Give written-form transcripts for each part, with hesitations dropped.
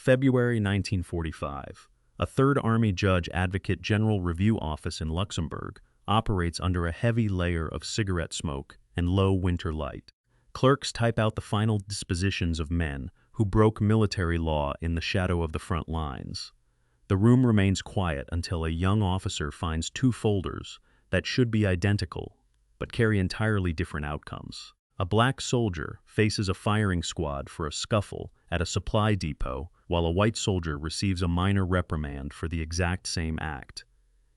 February 1945. A Third Army Judge Advocate General Review Office in Luxembourg operates under a heavy layer of cigarette smoke and low winter light. Clerks type out the final dispositions of men who broke military law in the shadow of the front lines. The room remains quiet until a young officer finds two folders that should be identical but carry entirely different outcomes. A black soldier faces a firing squad for a scuffle at a supply depot, while a white soldier receives a minor reprimand for the exact same act.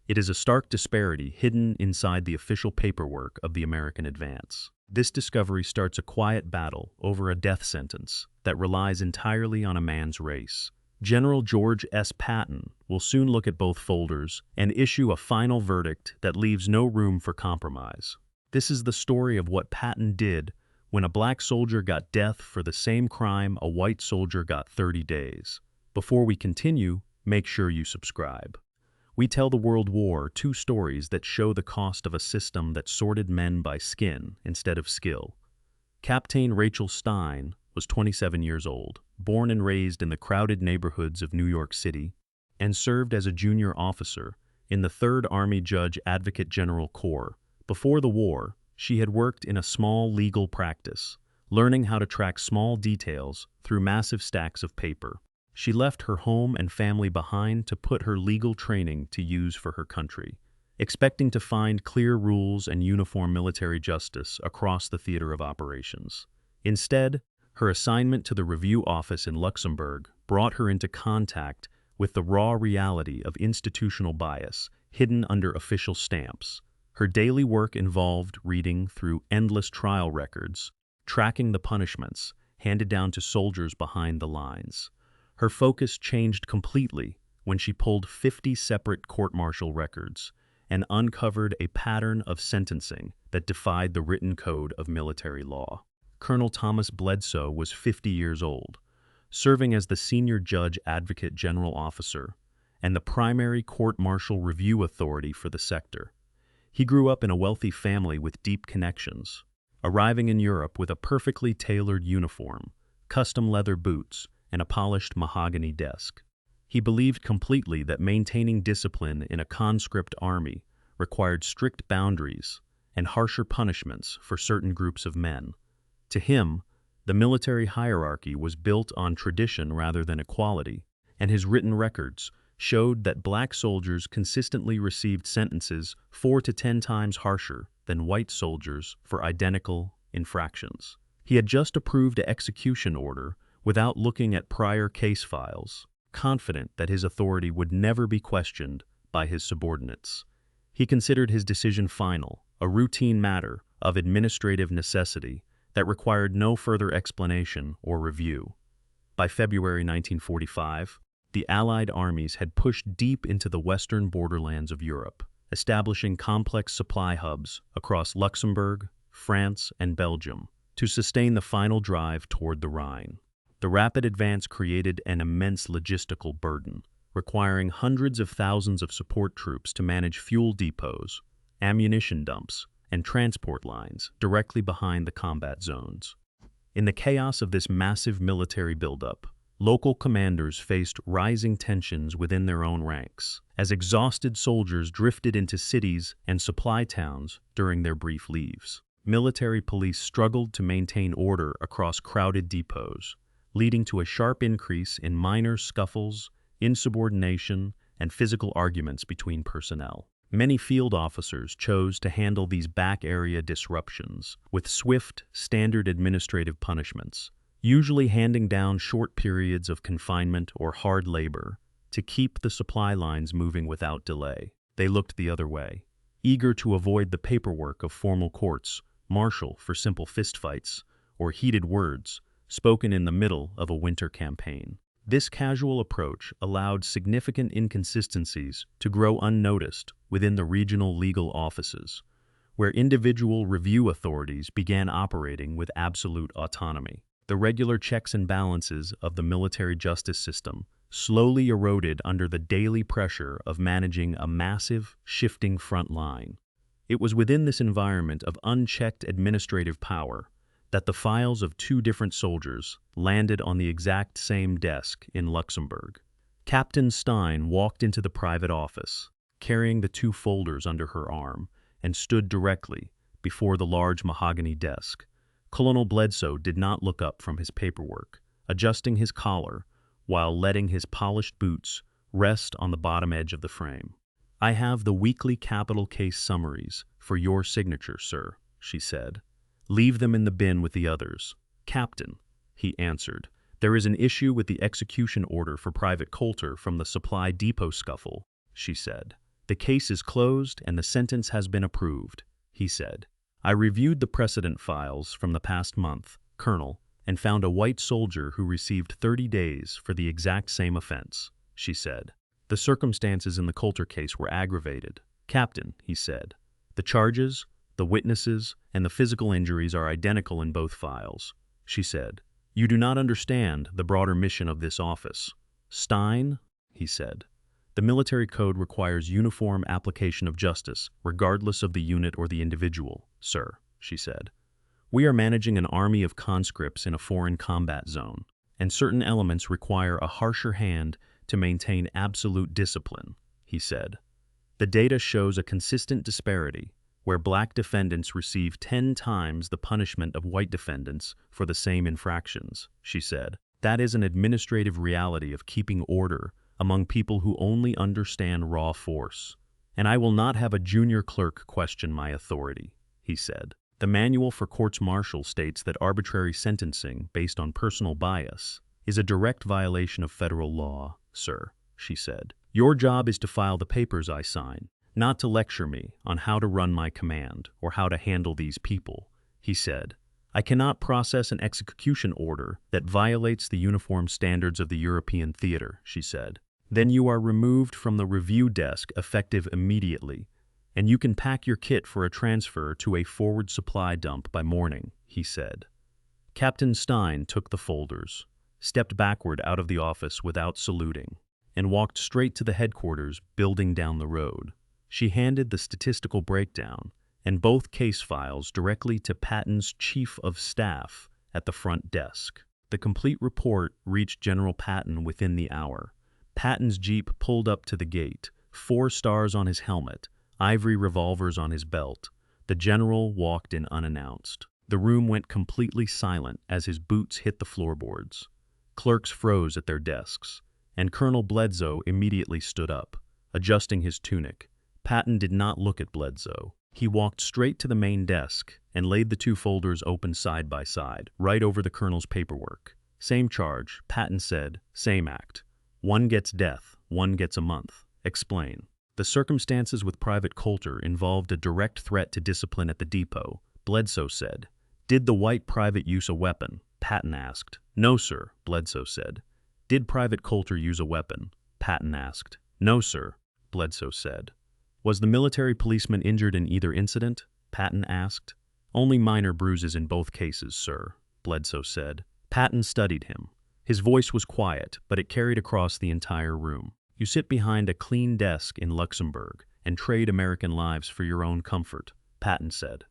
It is a stark disparity hidden inside the official paperwork of the American advance. This discovery starts a quiet battle over a death sentence that relies entirely on a man's race. General George S. Patton will soon look at both folders and issue a final verdict that leaves no room for compromise. This is the story of what Patton did when a black soldier got death for the same crime a white soldier got 30 days. Before we continue, make sure you subscribe. We tell the World War II stories that show the cost of a system that sorted men by skin instead of skill. Captain Rachel Stein was 27 years old, born and raised in the crowded neighborhoods of New York City, and served as a junior officer in the Third Army Judge Advocate General Corps. Before the war, she had worked in a small legal practice, learning how to track small details through massive stacks of paper. She left her home and family behind to put her legal training to use for her country, expecting to find clear rules and uniform military justice across the theater of operations. Instead, her assignment to the review office in Luxembourg brought her into contact with the raw reality of institutional bias hidden under official stamps. Her daily work involved reading through endless trial records, tracking the punishments handed down to soldiers behind the lines. Her focus changed completely when she pulled 50 separate court-martial records and uncovered a pattern of sentencing that defied the written code of military law. Colonel Thomas Bledsoe was 50 years old, serving as the senior judge advocate general officer and the primary court-martial review authority for the sector. He grew up in a wealthy family with deep connections, arriving in Europe with a perfectly tailored uniform, custom leather boots, and a polished mahogany desk. He believed completely that maintaining discipline in a conscript army required strict boundaries and harsher punishments for certain groups of men. To him, the military hierarchy was built on tradition rather than equality, and his written records showed that black soldiers consistently received sentences 4 to 10 times harsher than white soldiers for identical infractions. He had just approved an execution order without looking at prior case files, confident that his authority would never be questioned by his subordinates. He considered his decision final, a routine matter of administrative necessity that required no further explanation or review. By February 1945, the Allied armies had pushed deep into the western borderlands of Europe, establishing complex supply hubs across Luxembourg, France, and Belgium to sustain the final drive toward the Rhine. The rapid advance created an immense logistical burden, requiring hundreds of thousands of support troops to manage fuel depots, ammunition dumps, and transport lines directly behind the combat zones. In the chaos of this massive military buildup, local commanders faced rising tensions within their own ranks, as exhausted soldiers drifted into cities and supply towns during their brief leaves. Military police struggled to maintain order across crowded depots, leading to a sharp increase in minor scuffles, insubordination, and physical arguments between personnel. Many field officers chose to handle these back area disruptions with swift, standard administrative punishments, usually handing down short periods of confinement or hard labor to keep the supply lines moving without delay. They looked the other way, eager to avoid the paperwork of formal courts, martial for simple fistfights or heated words spoken in the middle of a winter campaign. This casual approach allowed significant inconsistencies to grow unnoticed within the regional legal offices, where individual review authorities began operating with absolute autonomy. The regular checks and balances of the military justice system slowly eroded under the daily pressure of managing a massive, shifting front line. It was within this environment of unchecked administrative power that the files of two different soldiers landed on the exact same desk in Luxembourg. Captain Stein walked into the private office, carrying the two folders under her arm, and stood directly before the large mahogany desk. Colonel Bledsoe did not look up from his paperwork, adjusting his collar while letting his polished boots rest on the bottom edge of the frame. "I have the weekly capital case summaries for your signature, sir," she said. "Leave them in the bin with the others." "Captain," he answered, "there is an issue with the execution order for Private Coulter from the supply depot scuffle," she said. "The case is closed and the sentence has been approved," he said. "I reviewed the precedent files from the past month, Colonel, and found a white soldier who received 30 days for the exact same offense," she said. "The circumstances in the Coulter case were aggravated." "Captain," he said, "the charges, the witnesses, and the physical injuries are identical in both files," she said. "You do not understand the broader mission of this office." "Stein," he said, "the military code requires uniform application of justice, regardless of the unit or the individual, sir," she said. "We are managing an army of conscripts in a foreign combat zone, and certain elements require a harsher hand to maintain absolute discipline," he said. "The data shows a consistent disparity, where black defendants receive 10 times the punishment of white defendants for the same infractions," she said. "That is an administrative reality of keeping order among people who only understand raw force. And I will not have a junior clerk question my authority," he said. "The manual for courts-martial states that arbitrary sentencing based on personal bias is a direct violation of federal law, sir," she said. "Your job is to file the papers I sign, not to lecture me on how to run my command or how to handle these people," he said. "I cannot process an execution order that violates the uniform standards of the European theater," she said. "Then you are removed from the review desk effective immediately, and you can pack your kit for a transfer to a forward supply dump by morning," he said. Captain Stein took the folders, stepped backward out of the office without saluting, and walked straight to the headquarters building down the road. She handed the statistical breakdown and both case files directly to Patton's chief of staff at the front desk. The complete report reached General Patton within the hour. Patton's jeep pulled up to the gate, 4 stars on his helmet, ivory revolvers on his belt. The general walked in unannounced. The room went completely silent as his boots hit the floorboards. Clerks froze at their desks, and Colonel Bledsoe immediately stood up, adjusting his tunic. Patton did not look at Bledsoe. He walked straight to the main desk and laid the 2 folders open side by side, right over the colonel's paperwork. "Same charge," Patton said, "same act. One gets death, one gets a month. Explain." "The circumstances with Private Coulter involved a direct threat to discipline at the depot," Bledsoe said. "Did the white private use a weapon?" Patton asked. "No, sir," Bledsoe said. "Did Private Coulter use a weapon?" Patton asked. "No, sir," Bledsoe said. "Was the military policeman injured in either incident?" Patton asked. "Only minor bruises in both cases, sir," Bledsoe said. Patton studied him. His voice was quiet, but it carried across the entire room. "You sit behind a clean desk in Luxembourg and trade American lives for your own comfort," Patton said.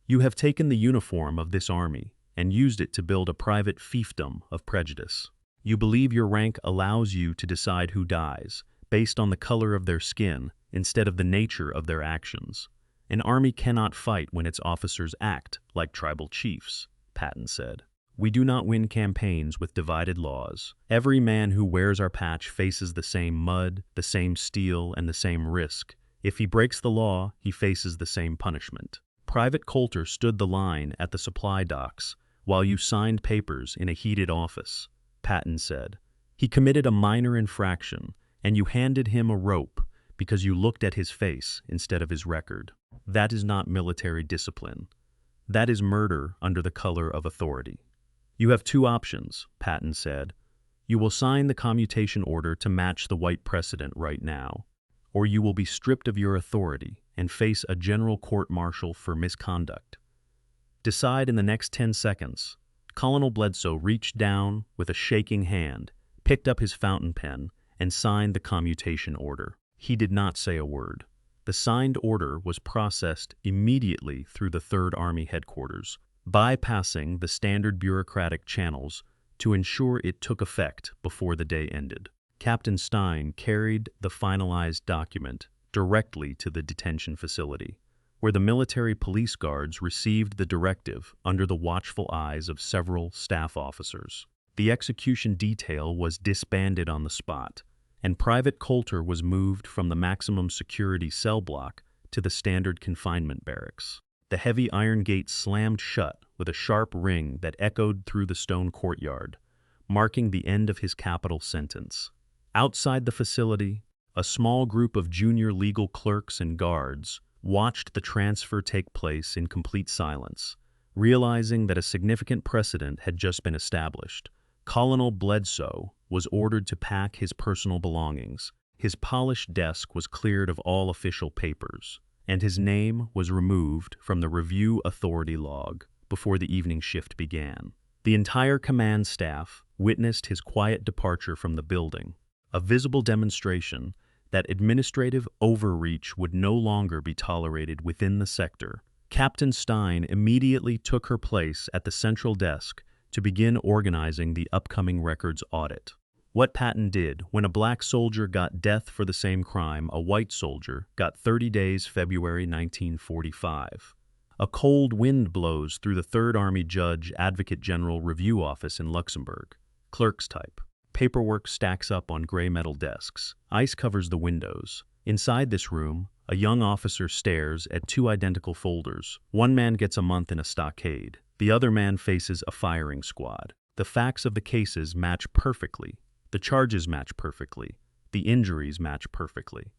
"You have taken the uniform of this army and used it to build a private fiefdom of prejudice. You believe your rank allows you to decide who dies, based on the color of their skin instead of the nature of their actions. An army cannot fight when its officers act like tribal chiefs," Patton said. "We do not win campaigns with divided laws. Every man who wears our patch faces the same mud, the same steel, and the same risk. If he breaks the law, he faces the same punishment. Private Coulter stood the line at the supply docks while you signed papers in a heated office," Patton said. "He committed a minor infraction, and you handed him a rope because you looked at his face instead of his record. That is not military discipline. That is murder under the color of authority." "You have 2 options," Patton said. "You will sign the commutation order to match the white precedent right now, or you will be stripped of your authority and face a general court-martial for misconduct. Decide in the next 10 seconds." Colonel Bledsoe reached down with a shaking hand, picked up his fountain pen, and signed the commutation order. He did not say a word. The signed order was processed immediately through the 3rd Army headquarters. bypassing the standard bureaucratic channels to ensure it took effect before the day ended. Captain Stein carried the finalized document directly to the detention facility, where the military police guards received the directive under the watchful eyes of several staff officers. The execution detail was disbanded on the spot, and Private Coulter was moved from the maximum security cell block to the standard confinement barracks. The heavy iron gate slammed shut with a sharp ring that echoed through the stone courtyard, marking the end of his capital sentence. Outside the facility, a small group of junior legal clerks and guards watched the transfer take place in complete silence, realizing that a significant precedent had just been established. Colonel Bledsoe was ordered to pack his personal belongings. His polished desk was cleared of all official papers, and his name was removed from the review authority log before the evening shift began. The entire command staff witnessed his quiet departure from the building, a visible demonstration that administrative overreach would no longer be tolerated within the sector. Captain Stein immediately took her place at the central desk to begin organizing the upcoming records audit. What Patton did when a black soldier got death for the same crime a white soldier got 30 days February 1945. A cold wind blows through the 3rd Army Judge Advocate General Review Office in Luxembourg. Clerk's type. Paperwork stacks up on gray metal desks. Ice covers the windows. Inside this room, a young officer stares at 2 identical folders. One man gets a month in a stockade. The other man faces a firing squad. The facts of the cases match perfectly. The charges match perfectly. The injuries match perfectly.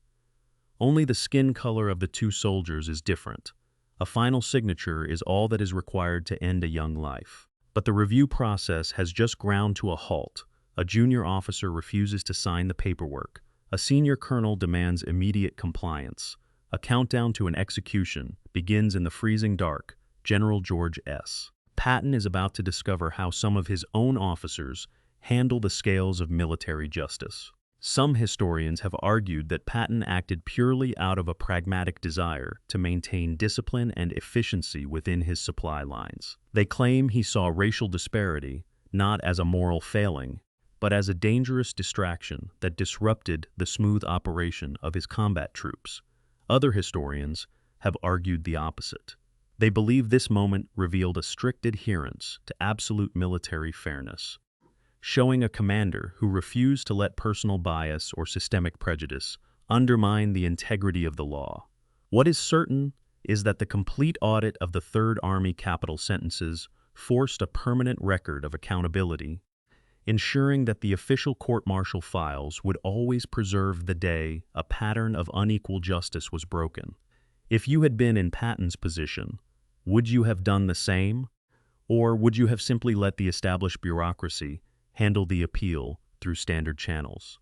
Only the skin color of the 2 soldiers is different. A final signature is all that is required to end a young life. But the review process has just ground to a halt. A junior officer refuses to sign the paperwork. A senior colonel demands immediate compliance. A countdown to an execution begins in the freezing dark. General George S. Patton is about to discover how some of his own officers handle the scales of military justice. Some historians have argued that Patton acted purely out of a pragmatic desire to maintain discipline and efficiency within his supply lines. They claim he saw racial disparity not as a moral failing, but as a dangerous distraction that disrupted the smooth operation of his combat troops. Other historians have argued the opposite. They believe this moment revealed a strict adherence to absolute military fairness, showing a commander who refused to let personal bias or systemic prejudice undermine the integrity of the law. What is certain is that the complete audit of the 3rd Army capital sentences forced a permanent record of accountability, ensuring that the official court-martial files would always preserve the day a pattern of unequal justice was broken. If you had been in Patton's position, would you have done the same? Or would you have simply let the established bureaucracy handle the appeal through standard channels?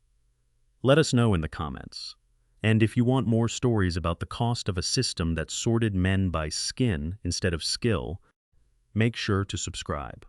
Let us know in the comments. And if you want more stories about the cost of a system that sorted men by skin instead of skill, make sure to subscribe.